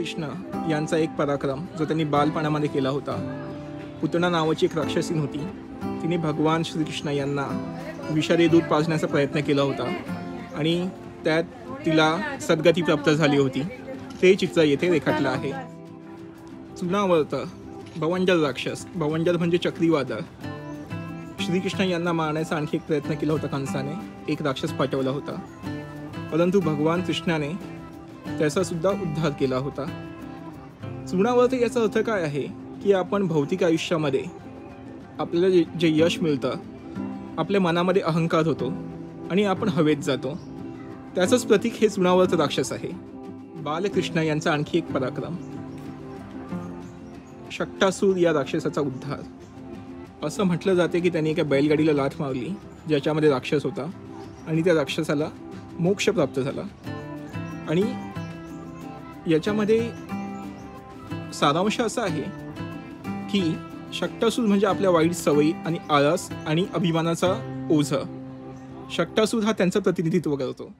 कृष्ण यांचा एक पराक्रम जो त्यांनी बालपणामध्ये केला होता। पुतना नावाची एक राक्षसीन होती, तिने भगवान श्रीकृष्ण यांना विषारी दूध पाजण्याचा प्रयत्न केला होता आणि त्यात तिला सद्गती प्राप्त झाली होती। ते चित्र येथे रेखाटलं आहे। चुनावर्त भवंजर राक्षस, भवंजर म्हणजे चक्रीवादळ, श्रीकृष्ण यांना मारण्याचा आणखी एक प्रयत्न केला होता। कंसाने एक राक्षस पाठवला होता, परंतु भगवान कृष्णाने त्याचा सुद्धा उद्धार केला होता। चुनावर्त याचा अर्थ काय आहे की आपण भौतिक आयुष्यामध्ये आपल्याला जे यश मिळतं, आपल्या मनामध्ये अहंकार होतो आणि आपण हवेत जातो, त्याचंच प्रतीक हे चुनावर्त राक्षस आहे। बालकृष्ण यांचा आणखी एक पराक्रम, शक्टासूर या राक्षसाचा उद्धार। असं म्हटलं जाते की त्यांनी एका बैलगाडीला लाथ मारली ज्याच्यामध्ये राक्षस होता आणि त्या राक्षसाला मोक्ष प्राप्त झाला। आणि याच्यामध्ये सारांश असा आहे की शक्टासूर म्हणजे आपल्या वाईट सवयी आणि आळस आणि अभिमानाचा ओझं, शक्टासूर हा त्यांचं प्रतिनिधित्व करतो।